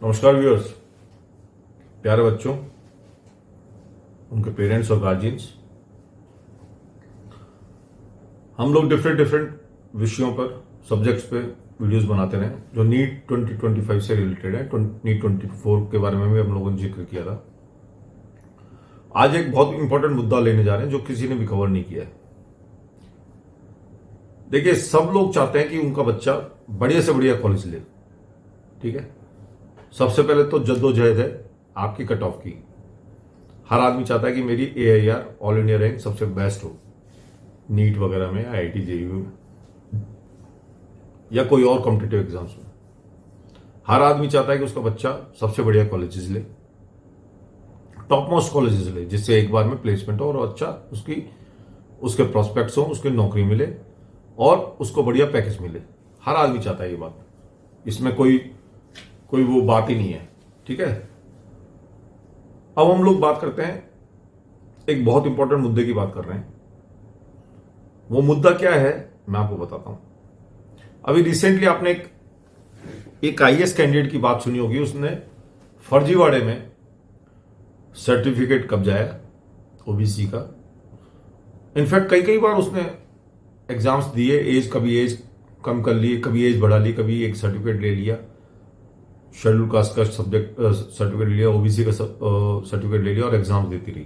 नमस्कार व्यूअर्स, प्यारे बच्चों, उनके पेरेंट्स और गार्जियंस। हम लोग डिफरेंट विषयों पर, सब्जेक्ट्स पे वीडियोस बनाते रहे जो नीट 2025 से रिलेटेड है। नीट 24 के बारे में भी हम लोगों ने जिक्र किया था। आज एक बहुत इंपॉर्टेंट मुद्दा लेने जा रहे हैं जो किसी ने भी कवर नहीं किया है। देखिए, सब लोग चाहते हैं कि उनका बच्चा बढ़िया से बढ़िया कॉलेज ले, ठीक है। सबसे पहले तो जद्दोजहद है आपकी कट ऑफ की। हर आदमी चाहता है कि मेरी AIR ऑल इंडिया रैंक सबसे बेस्ट हो, नीट वगैरह में, IIT JEE में या कोई और कॉम्पिटिटिव एग्जाम्स में। हर आदमी चाहता है कि उसका बच्चा सबसे बढ़िया कॉलेजेस ले, टॉप मोस्ट कॉलेजेस ले, जिससे एक बार में प्लेसमेंट हो और अच्छा उसके प्रोस्पेक्ट्स हो, उसकी नौकरी मिले और उसको बढ़िया पैकेज मिले। हर आदमी चाहता है ये बात, इसमें कोई वो बात ही नहीं है, ठीक है। अब हम लोग बात करते हैं, एक बहुत इंपॉर्टेंट मुद्दे की बात कर रहे हैं। वो मुद्दा क्या है मैं आपको बताता हूं। अभी रिसेंटली आपने एक IAS कैंडिडेट की बात सुनी होगी। उसने फर्जीवाड़े में सर्टिफिकेट कब्जाया OBC का। इनफैक्ट कई बार उसने एग्जाम्स दिए, कभी एज कम कर ली, कभी एज बढ़ा ली, कभी एक सर्टिफिकेट ले लिया, शेड्यूल कास्ट का सब्जेक्ट सर्टिफिकेट ले लिया, OBC का सर्टिफिकेट ले लिया और एग्जाम देती रही।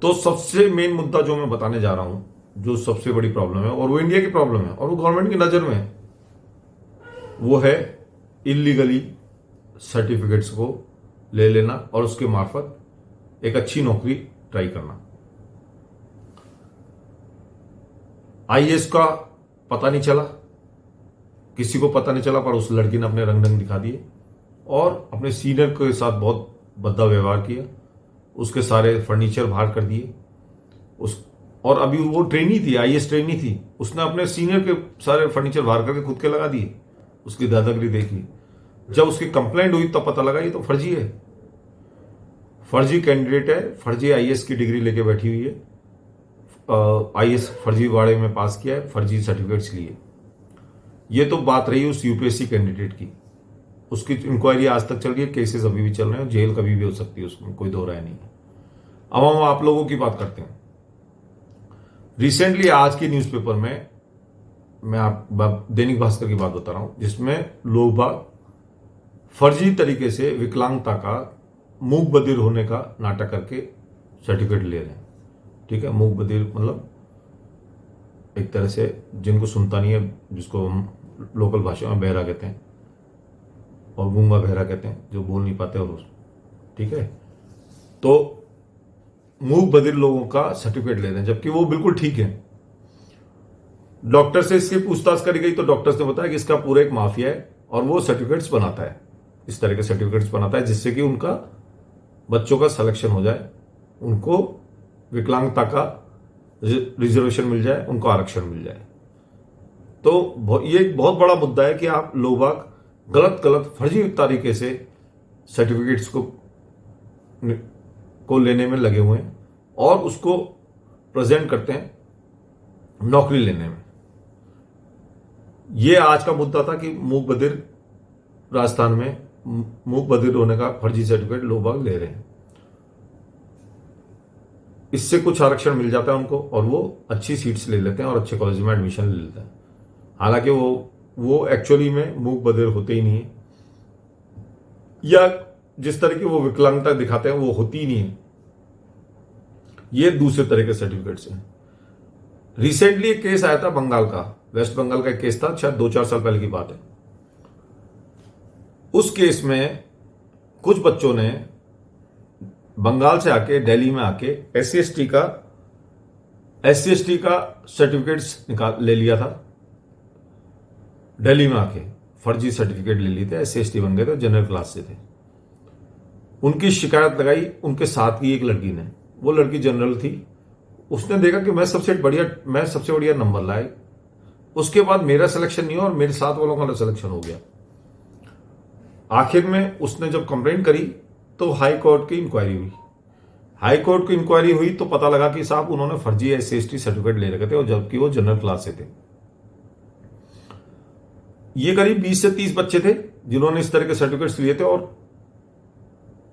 तो सबसे मेन मुद्दा जो मैं बताने जा रहा हूं, जो सबसे बड़ी प्रॉब्लम है और वो इंडिया की प्रॉब्लम है और वो गवर्नमेंट की नजर में है, वो है इलीगली सर्टिफिकेट्स को ले लेना और उसके मार्फत एक अच्छी नौकरी ट्राई करना। IAS का पता नहीं चला, किसी को पता नहीं चला, पर उस लड़की ने अपने रंग दिखा दिए और अपने सीनियर के साथ बहुत भद्दा व्यवहार किया। उसके सारे फर्नीचर बाहर कर दिए। और अभी वो ट्रेनी थी, IAS ट्रेनी थी, उसने अपने सीनियर के सारे फर्नीचर बाहर करके खुद के लगा दिए। उसकी दादागिरी देखी। जब उसकी कंप्लेंट हुई तब पता लगा ये तो फर्जी है, फर्जी कैंडिडेट है, फर्जी IAS की डिग्री लेके बैठी हुई है, IAS फर्जीवाड़े में पास किया है, फर्जी सर्टिफिकेट्स लिए। ये तो बात रही उस UPSC कैंडिडेट की। उसकी इंक्वायरी आज तक चल रही है, केसेस अभी भी चल रहे हैं, जेल कभी भी हो सकती है, उसमें कोई दो राय नहीं है। अब हम आप लोगों की बात करते हैं। रिसेंटली आज की न्यूज़पेपर में मैं आप दैनिक भास्कर की बात बता रहा हूं, जिसमें लोग बाग फर्जी तरीके से विकलांगता का, मूक बधिर होने का नाटक करके सर्टिफिकेट ले रहे हैं, ठीक है। मूक बधिर मतलब एक तरह से जिनको सुनता नहीं है, जिसको हम लोकल भाषा में बहरा कहते हैं और गूंगा बहरा कहते हैं, जो बोल नहीं पाते और ठीक है। तो मूक बधिर लोगों का सर्टिफिकेट ले रहे हैं, जबकि वो बिल्कुल ठीक है। डॉक्टर से इसकी पूछताछ करी गई तो डॉक्टर्स ने बताया कि इसका पूरा एक माफिया है और वो सर्टिफिकेट्स बनाता है, इस तरह के सर्टिफिकेट्स बनाता है जिससे कि उनका बच्चों का सिलेक्शन हो जाए, उनको विकलांगता का रिजर्वेशन मिल जाए, उनको आरक्षण मिल जाए। तो ये एक बहुत बड़ा मुद्दा है कि आप लोग गलत फर्जी तरीके से सर्टिफिकेट्स को लेने में लगे हुए हैं और उसको प्रेजेंट करते हैं नौकरी लेने में। ये आज का मुद्दा था कि मूक बधिर, राजस्थान में मूक बधिर होने का फर्जी सर्टिफिकेट लोग ले रहे हैं। इससे कुछ आरक्षण मिल जाता है उनको और वो अच्छी सीट्स ले लेते हैं और अच्छे कॉलेज में एडमिशन ले लेते हैं। हालांकि वो एक्चुअली में मूक बधिर होते ही नहीं है, या जिस तरह की वो विकलांगता दिखाते हैं वो होती ही नहीं है। ये दूसरे तरह के सर्टिफिकेट्स हैं। रिसेंटली एक केस आया था बंगाल का, वेस्ट बंगाल का एक केस था, शायद 2-4 साल पहले की बात है। उस केस में कुछ बच्चों ने बंगाल से आके दिल्ली में आके SC/ST का सर्टिफिकेट्स ले लिया था। दिल्ली में आके फर्जी सर्टिफिकेट ले लिए थे, SC/ST बन गए थे, जनरल क्लास से थे। उनकी शिकायत लगाई उनके साथ की एक लड़की ने। वो लड़की जनरल थी। उसने देखा कि मैं सबसे बढ़िया नंबर लाए, उसके बाद मेरा सिलेक्शन नहीं हुआ और मेरे साथ वालों का सिलेक्शन हो गया। आखिर में उसने जब कंप्लेंट करी तो हाई कोर्ट की इंक्वायरी हुई। हाई कोर्ट की इंक्वायरी हुई तो पता लगा कि साहब उन्होंने फर्जी SC/ST सर्टिफिकेट ले रखे थे और जबकि वो जनरल क्लास से थे। ये करीब 20 से 30 बच्चे थे जिन्होंने इस तरह के सर्टिफिकेट्स लिए थे और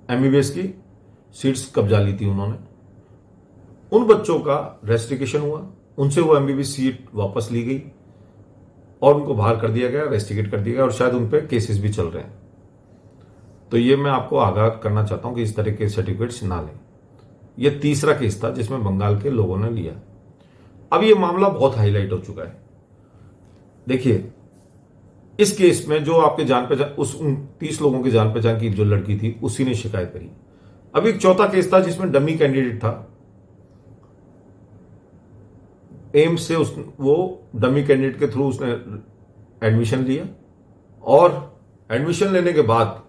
एमबीबीएस की सीट्स कब्जा ली थी उन्होंने, उन बच्चों का रेस्ट्रिकेशन हुआ, उनसे वो एमबीबीएस सीट वापस ली गई और उनको बाहर कर दिया गया, रेस्ट्रिकेट कर दिया गया और शायद उन पर केसेस भी चल रहे हैं। तो ये मैं आपको आगाह करना चाहता हूं कि इस तरह के सर्टिफिकेट्स ना लें। यह तीसरा केस था जिसमें बंगाल के लोगों ने लिया। अब यह मामला बहुत हाईलाइट हो चुका है। देखिए, इस केस में जो आपके जान पहचान, उस 30 लोगों की जान पहचान की जो लड़की थी, उसी ने शिकायत करी। अब एक चौथा केस था जिसमें डमी कैंडिडेट था, एम्स से वो डमी कैंडिडेट के थ्रू उसने एडमिशन लिया और एडमिशन लेने के बाद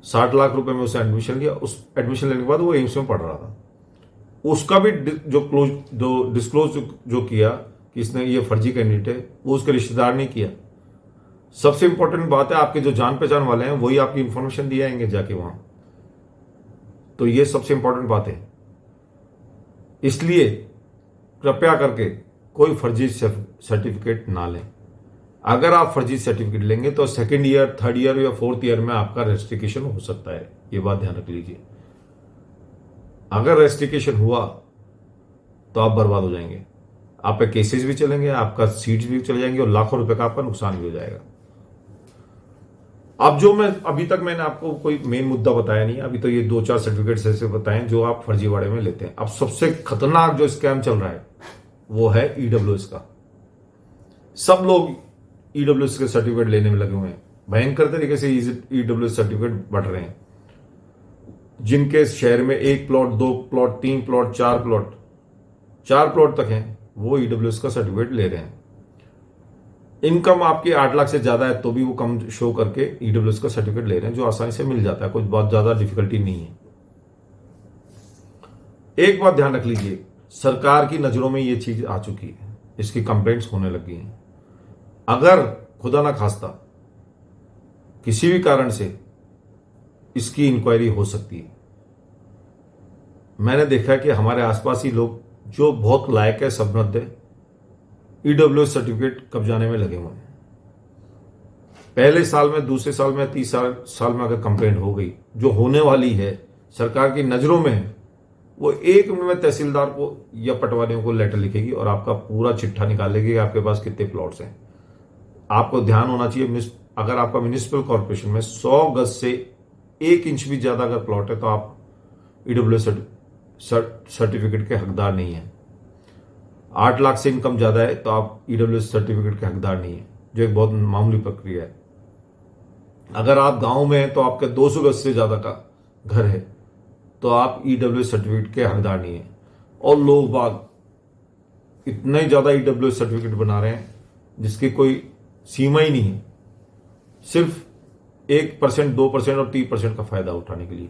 60 लाख रुपए में उसने एडमिशन लिया। उस एडमिशन लेने के बाद वो एम्स में पढ़ रहा था। उसका भी जो डिस्क्लोज जो किया कि इसने ये फर्जी कैंडिडेट है, वो उसके रिश्तेदार ने किया। सबसे इंपॉर्टेंट बात है, आपके जो जान पहचान वाले हैं वही आपकी इंफॉर्मेशन दिए आएंगे जाके वहां। तो ये सबसे इंपॉर्टेंट बात है। इसलिए कृपया करके कोई फर्जी सर्टिफिकेट ना लें। अगर आप फर्जी सर्टिफिकेट लेंगे तो सेकंड ईयर, थर्ड ईयर या फोर्थ ईयर में आपका रेस्ट्रिकेशन हो सकता है। ये बात ध्यान रख लीजिए। अगर रेस्ट्रिकेशन हुआ तो आप बर्बाद हो जाएंगे, आप पे केसेस भी चलेंगे, आपका सीट्स भी चले जाएंगे और लाखों रुपए का आपका नुकसान भी हो जाएगा। अब जो मैं अभी तक मैंने आपको कोई मेन मुद्दा बताया नहीं, अभी तो ये 2-4 सर्टिफिकेट्स ऐसे बताएं जो आप फर्जीवाड़े में लेते हैं। अब सबसे खतरनाक जो स्कैम चल रहा है वो है ईडब्ल्यूएस का। सब लोग ईडब्ल्यूएस के सर्टिफिकेट लेने में लगे हुए हैं। भयंकर तरीके से ईडब्ल्यूएस सर्टिफिकेट बढ़ रहे हैं। जिनके शहर में 1 प्लॉट, 2 प्लॉट, 3 प्लॉट, 4 प्लॉट तक हैं, वो ईडब्ल्यूएस का सर्टिफिकेट ले रहे हैं। इनकम आपकी 8 लाख से ज्यादा है तो भी वो कम शो करके ईडब्ल्यूएस का सर्टिफिकेट ले रहे हैं, जो आसानी से मिल जाता है, कोई बहुत ज्यादा डिफिकल्टी नहीं है। एक बात ध्यान रख लीजिए, सरकार की नजरों में ये चीज आ चुकी है, इसकी कंप्लेंट्स होने लगी हैं। अगर खुदा ना खास्ता किसी भी कारण से इसकी इंक्वायरी हो सकती है। मैंने देखा कि हमारे आसपास ही लोग जो बहुत लायक है, सभ्यत है, ईडब्ल्यूएस सर्टिफिकेट कब्जाने में लगे हुए हैं। पहले साल में, दूसरे साल में, तीसरे साल में अगर कंप्लेंट हो गई, जो होने वाली है, सरकार की नजरों में है, वो 1 मिनट में तहसीलदार को या पटवारियों को लेटर लिखेगी और आपका पूरा चिट्ठा निकाल लेगी कि आपके पास कितने प्लॉट्स हैं। आपको ध्यान होना चाहिए, अगर आपका म्युनिसिपल कॉर्पोरेशन में 100 गज से 1 इंच भी ज्यादा अगर प्लॉट है तो आप ईडब्ल्यूएस सर्टिफिकेट के हकदार नहीं है। 8 लाख से इनकम ज्यादा है तो आप ईडब्ल्यूएस सर्टिफिकेट के हकदार नहीं है, जो एक बहुत मामूली प्रक्रिया है। अगर आप गांव में हैं तो आपके 200 गज से ज्यादा का घर है तो आप ईडब्ल्यूएस सर्टिफिकेट के हकदार नहीं है। और लोग बाग इतना ही ज्यादा ईडब्ल्यूएस सर्टिफिकेट बना रहे हैं जिसकी कोई सीमा ही नहीं है, सिर्फ 1%, 2% और 3% का फायदा उठाने के लिए।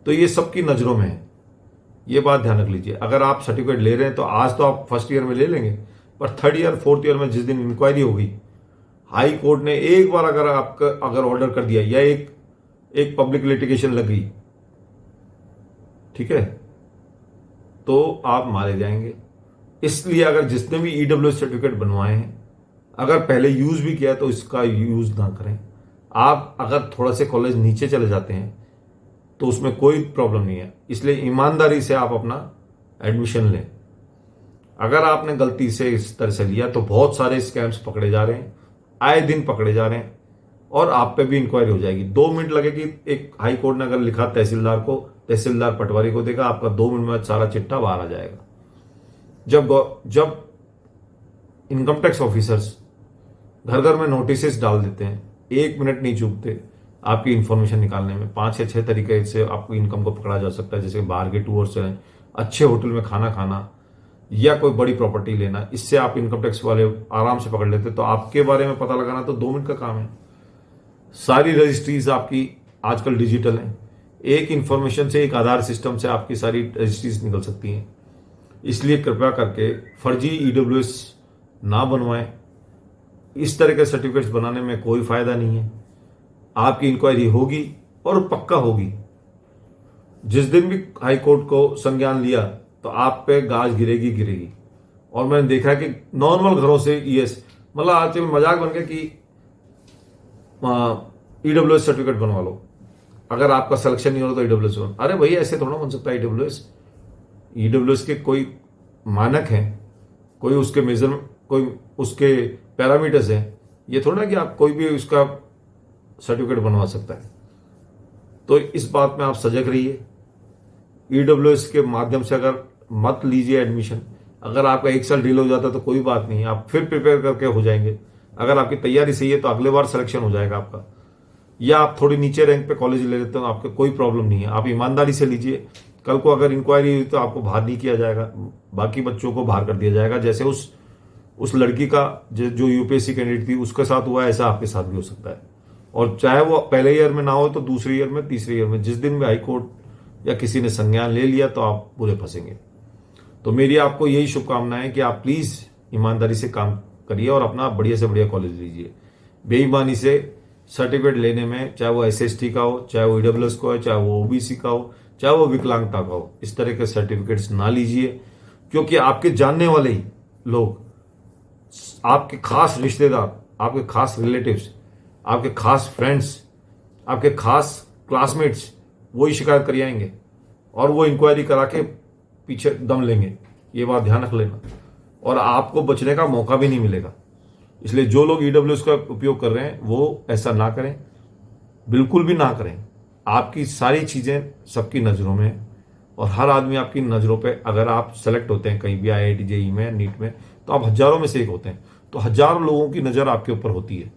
तो ये सबकी नजरों में है, ये बात ध्यान रख लीजिए। अगर आप सर्टिफिकेट ले रहे हैं तो आज तो आप फर्स्ट ईयर में ले लेंगे, पर थर्ड ईयर, फोर्थ ईयर में जिस दिन इंक्वायरी होगी, हाई कोर्ट ने एक बार अगर ऑर्डर कर दिया या एक पब्लिक लिटिगेशन लग गई, ठीक है, तो आप मारे जाएंगे। इसलिए अगर जिसने भी ईडब्ल्यूएस सर्टिफिकेट बनवाए हैं, अगर पहले यूज भी किया तो इसका यूज ना करें। आप अगर थोड़ा से कॉलेज नीचे चले जाते हैं तो उसमें कोई प्रॉब्लम नहीं है। इसलिए ईमानदारी से आप अपना एडमिशन लें। अगर आपने गलती से इस तरह से लिया तो बहुत सारे स्कैम्स पकड़े जा रहे हैं, आए दिन पकड़े जा रहे हैं और आप पे भी इंक्वायरी हो जाएगी। 2 मिनट लगेगी। एक हाई कोर्ट ने अगर लिखा तहसीलदार को, तहसीलदार पटवारी को देगा, आपका 2 मिनट में सारा चिट्ठा बाहर आ जाएगा। जब इनकम टैक्स ऑफिसर्स घर घर में नोटिस डाल देते हैं, 1 मिनट नहीं चूकते आपकी इंफॉर्मेशन निकालने में। 5 या 6 तरीके से आपको इनकम को पकड़ा जा सकता है, जैसे बाहर के टूर्स चलें, अच्छे होटल में खाना खाना या कोई बड़ी प्रॉपर्टी लेना। इससे आप इनकम टैक्स वाले आराम से पकड़ लेते। तो आपके बारे में पता लगाना तो 2 मिनट का काम है। सारी रजिस्ट्रीज आपकी आजकल डिजिटल हैं। एक इंफॉर्मेशन से, एक आधार सिस्टम से आपकी सारी रजिस्ट्रीज निकल सकती हैं। इसलिए कृपया करके फर्जी ईडब्ल्यूएस ना बनवाएं। इस तरह के सर्टिफिकेट्स बनाने में कोई फायदा नहीं है। आपकी इंक्वायरी होगी और पक्का होगी। जिस दिन भी हाई कोर्ट को संज्ञान लिया तो आप पे गाज गिरेगी। और मैंने देखा है कि नॉर्मल घरों से मतलब आजकल मजाक बन गया कि ईडब्ल्यूएस सर्टिफिकेट बनवा लो, अगर आपका सिलेक्शन नहीं हो रहा तो ईडब्ल्यूएस बन। अरे भैया ऐसे थोड़ा बन सकता है ईडब्ल्यूएस। ईडब्ल्यूएस के कोई मानक हैं, कोई उसके मेजर, कोई उसके पैरामीटर्स हैं। ये थोड़ा कि आप कोई भी उसका सर्टिफिकेट बनवा सकता है। तो इस बात में आप सजग रहिए। ईडब्ल्यूएस के माध्यम से अगर मत लीजिए एडमिशन। अगर आपका 1 साल डिले हो जाता है तो कोई बात नहीं, आप फिर प्रिपेयर करके हो जाएंगे। अगर आपकी तैयारी सही है तो अगले बार सिलेक्शन हो जाएगा आपका। या आप थोड़ी नीचे रैंक पे कॉलेज ले लेते हो, आपको कोई प्रॉब्लम नहीं है। आप ईमानदारी से लीजिए। कल को अगर इंक्वायरी हुई तो आपको बाहर नहीं किया जाएगा, बाकी बच्चों को बाहर कर दिया जाएगा। जैसे उस लड़की का जो यूपीएससी कैंडिडेट थी उसके साथ हुआ, ऐसा आपके साथ भी हो सकता है। और चाहे वो पहले ईयर में ना हो तो दूसरे ईयर में, तीसरे ईयर में, जिस दिन भी हाईकोर्ट या किसी ने संज्ञान ले लिया तो आप बुरे फंसेंगे। तो मेरी आपको यही शुभकामनाएं है कि आप प्लीज ईमानदारी से काम करिए और अपना बढ़िया से बढ़िया कॉलेज लीजिए। बेईमानी से सर्टिफिकेट लेने में, चाहे वो एसएसटी का हो, चाहे वो ईडब्ल्यूएस का हो, चाहे वो ओबीसी का हो, चाहे वो विकलांगता का हो, इस तरह के सर्टिफिकेट्स ना लीजिए। क्योंकि आपके जानने वाले ही लोग, आपके खास रिश्तेदार, आपके खास रिलेटिव्स, आपके खास फ्रेंड्स, आपके खास क्लासमेट्स वही शिकायत कर आएंगे और वो इंक्वायरी करा के पीछे दम लेंगे। ये बात ध्यान रख लेना। और आपको बचने का मौका भी नहीं मिलेगा। इसलिए जो लोग ईडब्ल्यूएस का उपयोग कर रहे हैं वो ऐसा ना करें, बिल्कुल भी ना करें। आपकी सारी चीज़ें सबकी नज़रों में है और हर आदमी आपकी नज़रों पे, अगर आप सेलेक्ट होते हैं कहीं भी आईआईटी जेईई में, नीट में, तो आप हजारों में से एक होते हैं। तो हजारों लोगों की नज़र आपके ऊपर होती है।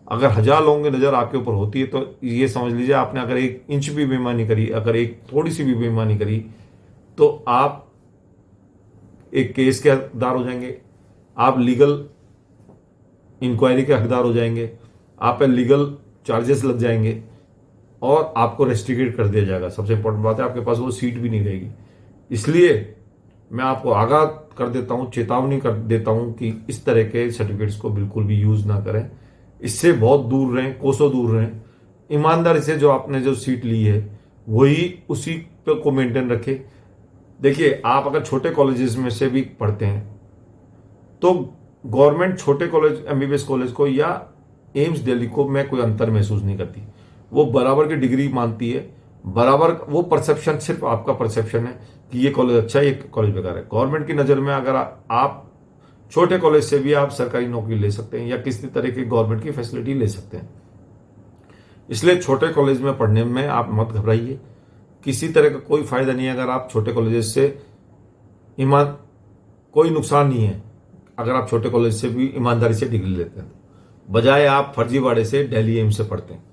अगर 1000 लोगों की नज़र आपके ऊपर होती है तो ये समझ लीजिए आपने अगर 1 इंच भी बेईमानी करी, अगर एक थोड़ी सी भी बेईमानी करी, तो आप एक केस के हकदार हो जाएंगे, आप लीगल इंक्वायरी के हकदार हो जाएंगे, आप पे लीगल चार्जेस लग जाएंगे और आपको रेस्ट्रिक्टेड कर दिया जाएगा। सबसे इंपॉर्टेंट बात है, आपके पास वो सीट भी नहीं रहेगी। इसलिए मैं आपको आगाह कर देता हूं, चेतावनी कर देता हूं कि इस तरह के सर्टिफिकेट्स को बिल्कुल भी यूज ना करें। इससे बहुत दूर रहें, कोसों दूर रहें। ईमानदारी से जो आपने जो सीट ली है वही उसी को मेंटेन रखें। देखिए, आप अगर छोटे कॉलेजेस में से भी पढ़ते हैं तो गवर्नमेंट छोटे कॉलेज, एमबीबीएस कॉलेज को या एम्स दिल्ली को मैं कोई अंतर महसूस नहीं करती। वो बराबर की डिग्री मानती है, बराबर। वो परसेप्शन सिर्फ आपका परसेप्शन है कि ये कॉलेज अच्छा है, ये कॉलेज बेकार है। गवर्नमेंट की नज़र में अगर आप छोटे कॉलेज से भी आप सरकारी नौकरी ले सकते हैं या किसी तरह की गवर्नमेंट की फैसिलिटी ले सकते हैं। इसलिए छोटे कॉलेज में पढ़ने में आप मत घबराइए, किसी तरह का कोई फायदा नहीं है। अगर आप छोटे कॉलेज से कोई नुकसान नहीं है अगर आप छोटे कॉलेज से भी ईमानदारी से डिग्री लेते हैं, बजाय आप फर्जीवाड़े से दिल्ली एम्स से पढ़ते हैं।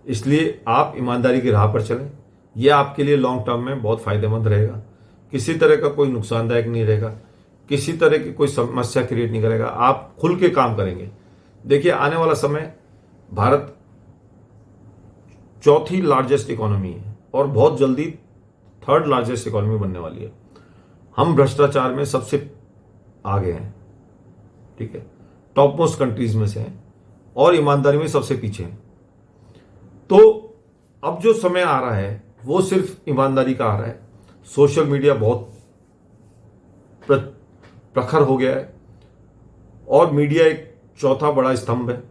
इसलिए आप ईमानदारी की राह पर चलें, यह आपके लिए लॉन्ग टर्म में बहुत फायदेमंद रहेगा। किसी तरह का कोई नुकसानदायक नहीं रहेगा, किसी तरह की कोई समस्या क्रिएट नहीं करेगा। आप खुल के काम करेंगे। देखिए, आने वाला समय, भारत चौथी लार्जेस्ट इकोनॉमी है और बहुत जल्दी 3rd लार्जेस्ट इकोनॉमी बनने वाली है। हम भ्रष्टाचार में सबसे आगे हैं, ठीक है, टॉप मोस्ट कंट्रीज में से हैं और ईमानदारी में सबसे पीछे हैं। तो अब जो समय आ रहा है वो सिर्फ ईमानदारी का आ रहा है। सोशल मीडिया बहुत प्रखर हो गया है और मीडिया एक चौथा बड़ा स्तंभ है।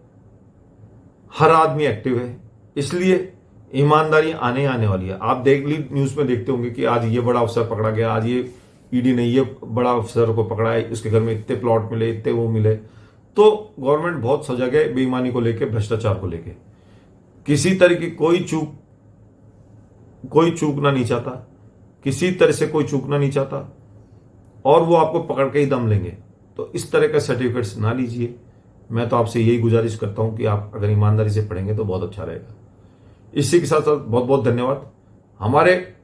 हर आदमी एक्टिव है, इसलिए ईमानदारी आने वाली है। आप न्यूज में देखते होंगे कि आज ये बड़ा अफसर पकड़ा गया, आज ये ईडी ने ये बड़ा अफसर को पकड़ा है, उसके घर में इतने प्लॉट मिले, इतने वो मिले। तो गवर्नमेंट बहुत सजग है बेईमानी को लेके, भ्रष्टाचार को लेके। किसी तरह की कोई चूकना नहीं चाहता, किसी तरह से कोई चूकना नहीं चाहता और वो आपको पकड़ के ही दम लेंगे। तो इस तरह के सर्टिफिकेट्स ना लीजिए। मैं तो आपसे यही गुजारिश करता हूं कि आप अगर ईमानदारी से पढ़ेंगे तो बहुत अच्छा रहेगा। इसी के साथ साथ बहुत बहुत धन्यवाद। हमारे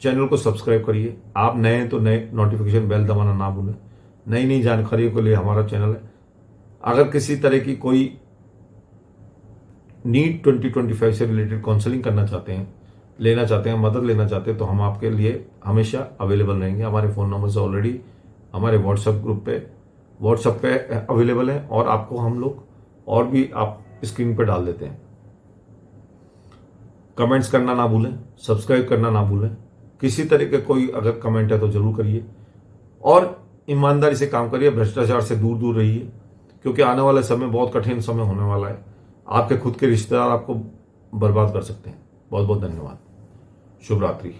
चैनल को सब्सक्राइब करिए। आप नए हैं तो नए नोटिफिकेशन बेल दबाना ना भूलें। नई नई जानकारियों के लिए हमारा चैनल है। अगर किसी तरह की कोई नीट 2025 से रिलेटेड काउंसलिंग करना चाहते हैं, लेना चाहते हैं, मदद लेना चाहते हैं, तो हम आपके लिए हमेशा अवेलेबल रहेंगे। हमारे फ़ोन नंबर से ऑलरेडी हमारे व्हाट्सएप पे अवेलेबल हैं और आपको हम लोग और भी आप स्क्रीन पे डाल देते हैं। कमेंट्स करना ना भूलें, सब्सक्राइब करना ना भूलें। किसी तरह के कोई अगर कमेंट है तो जरूर करिए और ईमानदारी से काम करिए, भ्रष्टाचार से दूर दूर रहिए, क्योंकि आने वाले समय बहुत कठिन समय होने वाला है। आपके खुद के रिश्तेदार आपको बर्बाद कर सकते हैं। बहुत बहुत धन्यवाद। शुभ रात्रि।